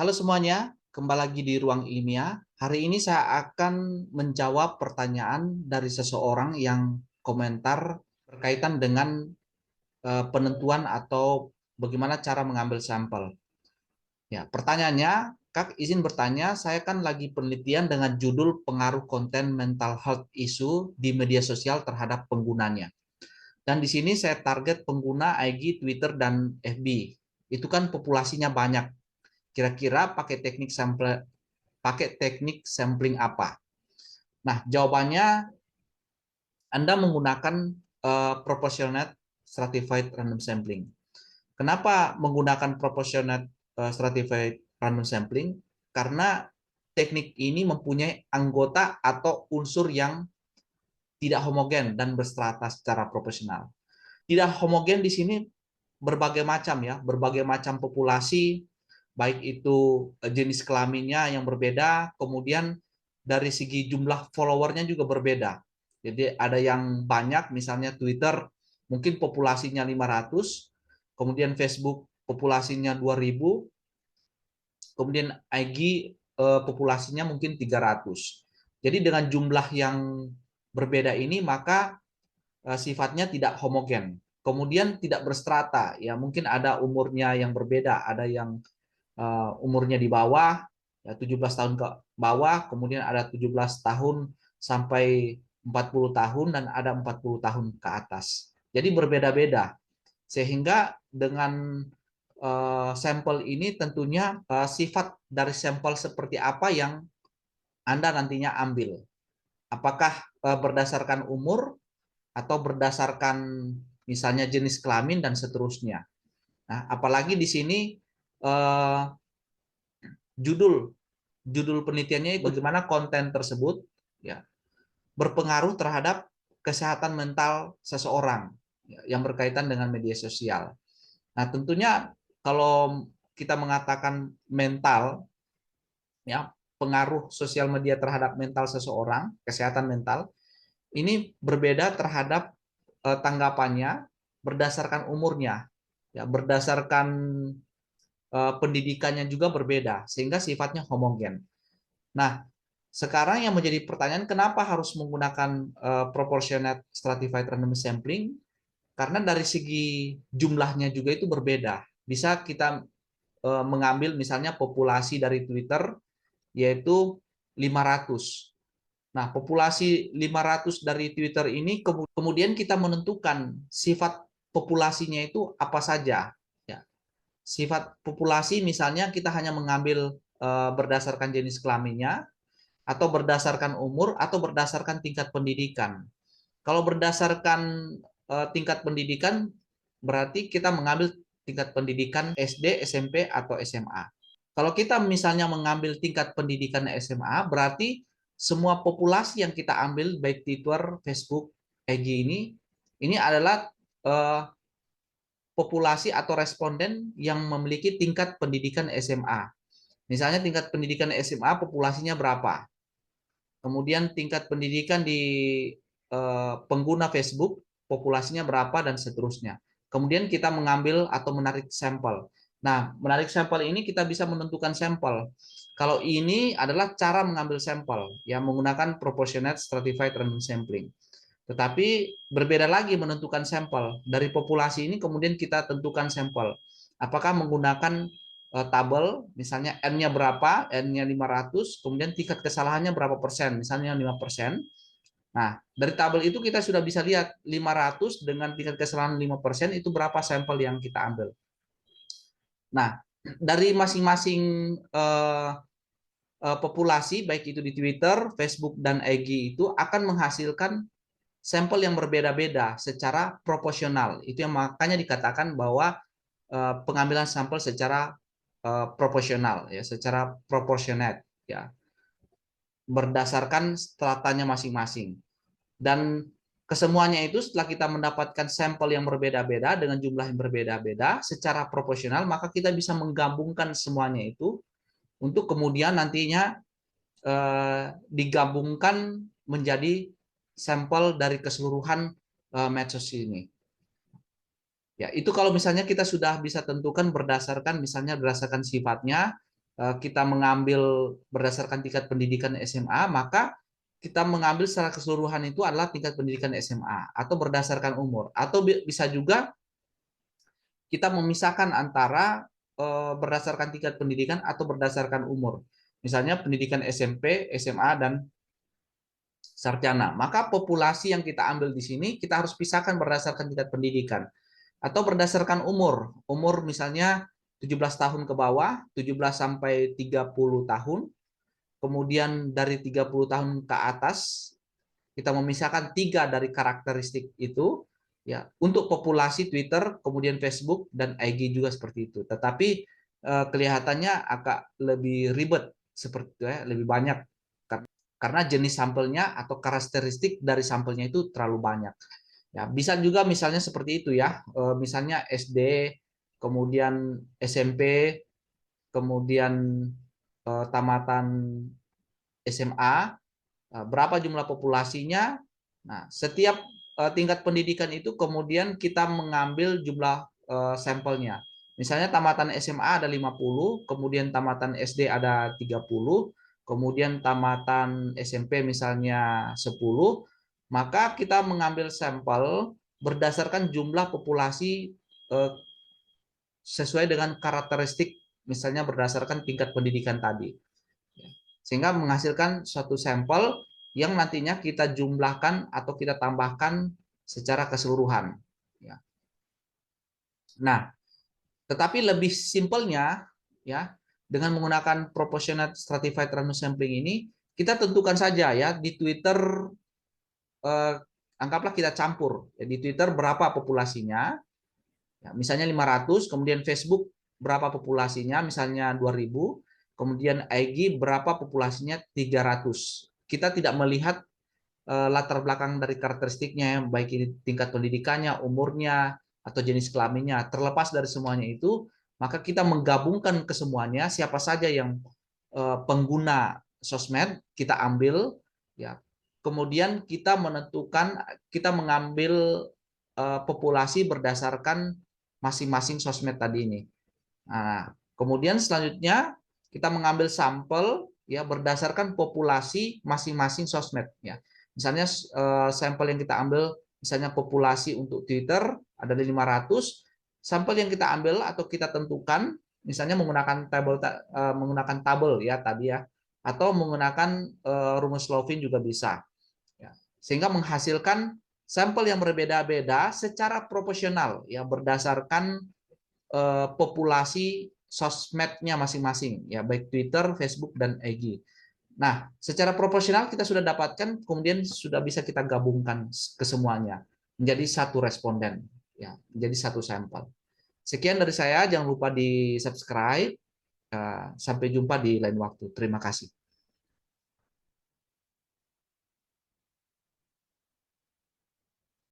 Halo semuanya, kembali lagi di Ruang Ilmiah. Hari ini saya akan menjawab pertanyaan dari seseorang yang komentar berkaitan dengan penentuan atau bagaimana cara mengambil sampel. Ya, pertanyaannya, Kak izin bertanya, saya kan lagi penelitian dengan judul pengaruh konten mental health issue di media sosial terhadap penggunanya. Dan di sini saya target pengguna IG, Twitter, dan FB. Itu kan populasinya banyak. Kira-kira pakai teknik sampling apa? Nah, jawabannya Anda menggunakan proportionate stratified random sampling. Kenapa menggunakan proportionate stratified random sampling? Karena teknik ini mempunyai anggota atau unsur yang tidak homogen dan berstrata secara proporsional. Tidak homogen di sini berbagai macam ya, berbagai macam populasi, baik itu jenis kelaminnya yang berbeda, kemudian dari segi jumlah followernya juga berbeda. Jadi ada yang banyak, misalnya Twitter mungkin populasinya 500, kemudian Facebook populasinya 2000, kemudian IG populasinya mungkin 300. Jadi dengan jumlah yang berbeda ini maka sifatnya tidak homogen. Kemudian tidak berstrata, ya mungkin ada umurnya yang berbeda, ada yang umurnya di bawah, ya 17 tahun ke bawah, kemudian ada 17 tahun sampai 40 tahun, dan ada 40 tahun ke atas. Jadi berbeda-beda. Sehingga dengan sampel ini tentunya sifat dari sampel seperti apa yang Anda nantinya ambil. Apakah berdasarkan umur, atau berdasarkan misalnya jenis kelamin dan seterusnya. Nah, apalagi di sini eh, judul judul penelitiannya itu bagaimana konten tersebut ya berpengaruh terhadap kesehatan mental seseorang ya, yang berkaitan dengan media sosial. Nah, tentunya kalau kita mengatakan mental ya, pengaruh sosial media terhadap mental seseorang, kesehatan mental, ini berbeda terhadap tanggapannya berdasarkan umurnya, ya berdasarkan pendidikannya juga berbeda, sehingga sifatnya homogen. Nah, sekarang yang menjadi pertanyaan, kenapa harus menggunakan proportionate stratified random sampling? Karena dari segi jumlahnya juga itu berbeda. Bisa kita mengambil misalnya populasi dari Twitter yaitu 500. Nah, populasi 500 dari Twitter ini kemudian kita menentukan sifat populasinya itu apa saja. Ya, sifat populasi misalnya kita hanya mengambil berdasarkan jenis kelaminnya, atau berdasarkan umur, atau berdasarkan tingkat pendidikan. Kalau berdasarkan tingkat pendidikan, berarti kita mengambil tingkat pendidikan SD, SMP, atau SMA. Kalau kita misalnya mengambil tingkat pendidikan SMA, berarti semua populasi yang kita ambil baik Twitter, Facebook, IG ini adalah populasi atau responden yang memiliki tingkat pendidikan SMA. Misalnya tingkat pendidikan SMA populasinya berapa? Kemudian tingkat pendidikan di pengguna Facebook populasinya berapa dan seterusnya. Kemudian kita mengambil atau menarik sampel. Nah, menarik sampel ini kita bisa menentukan sampel. Kalau ini adalah cara mengambil sampel, yang menggunakan proportionate stratified random sampling. Tetapi berbeda lagi menentukan sampel. Dari populasi ini kemudian kita tentukan sampel. Apakah menggunakan tabel, misalnya N-nya berapa, N-nya 500, kemudian tingkat kesalahannya berapa persen, misalnya 5%. Nah, dari tabel itu kita sudah bisa lihat 500 dengan tingkat kesalahan 5% itu berapa sampel yang kita ambil. Nah, dari masing-masing populasi, baik itu di Twitter, Facebook, dan IG itu akan menghasilkan sampel yang berbeda-beda secara proporsional. Itu yang makanya dikatakan bahwa pengambilan sampel secara proporsional, ya, secara proportionate, ya, berdasarkan stratanya masing-masing. Dan kesemuanya itu setelah kita mendapatkan sampel yang berbeda-beda dengan jumlah yang berbeda-beda secara proporsional, maka kita bisa menggabungkan semuanya itu untuk kemudian nantinya digabungkan menjadi sampel dari keseluruhan medsos ini. Ya, itu kalau misalnya kita sudah bisa tentukan berdasarkan misalnya berdasarkan sifatnya, kita mengambil berdasarkan tingkat pendidikan SMA, maka kita mengambil secara keseluruhan itu adalah tingkat pendidikan SMA atau berdasarkan umur. Atau bisa juga kita memisahkan antara berdasarkan tingkat pendidikan atau berdasarkan umur. Misalnya pendidikan SMP, SMA, dan sarjana. Maka populasi yang kita ambil di sini kita harus pisahkan berdasarkan tingkat pendidikan atau berdasarkan umur. Umur misalnya 17 tahun ke bawah, 17 sampai 30 tahun. Kemudian dari 30 tahun ke atas kita memisahkan 3 dari karakteristik itu ya untuk populasi Twitter, kemudian Facebook dan IG juga seperti itu. Tetapi kelihatannya agak lebih ribet seperti itu ya, lebih banyak karena jenis sampelnya atau karakteristik dari sampelnya itu terlalu banyak. Ya, bisa juga misalnya seperti itu ya. Misalnya SD, kemudian SMP, kemudian tamatan SMA, berapa jumlah populasinya. Nah, setiap tingkat pendidikan itu kemudian kita mengambil jumlah sampelnya. Misalnya tamatan SMA ada 50, kemudian tamatan SD ada 30, kemudian tamatan SMP misalnya 10, maka kita mengambil sampel berdasarkan jumlah populasi sesuai dengan karakteristik misalnya berdasarkan tingkat pendidikan tadi. Sehingga menghasilkan suatu sampel yang nantinya kita jumlahkan atau kita tambahkan secara keseluruhan. Nah, tetapi lebih simpelnya ya dengan menggunakan proportional stratified random sampling ini kita tentukan saja ya di Twitter anggaplah kita campur ya, di Twitter berapa populasinya ya, misalnya 500, kemudian Facebook berapa populasinya misalnya 2000, kemudian IG berapa populasinya 300. Kita tidak melihat latar belakang dari karakteristiknya baik ini tingkat pendidikannya, umurnya, atau jenis kelaminnya. Terlepas dari semuanya itu, maka kita menggabungkan ke semuanya siapa saja yang pengguna sosmed kita ambil ya. Kemudian kita menentukan kita mengambil populasi berdasarkan masing-masing sosmed tadi ini. Nah, kemudian selanjutnya kita mengambil sampel ya berdasarkan populasi masing-masing sosmed ya. Misalnya sampel yang kita ambil misalnya populasi untuk Twitter ada di 500, sampel yang kita ambil atau kita tentukan misalnya menggunakan tabel ya tadi ya atau menggunakan rumus Lovin juga bisa. Ya. Sehingga menghasilkan sampel yang berbeda-beda secara proporsional ya berdasarkan populasi sosmednya masing-masing ya baik Twitter, Facebook dan IG. Nah, secara proporsional kita sudah dapatkan, kemudian sudah bisa kita gabungkan ke semuanya menjadi satu responden, ya, menjadi satu sampel. Sekian dari saya, jangan lupa di subscribe. Sampai jumpa di lain waktu. Terima kasih.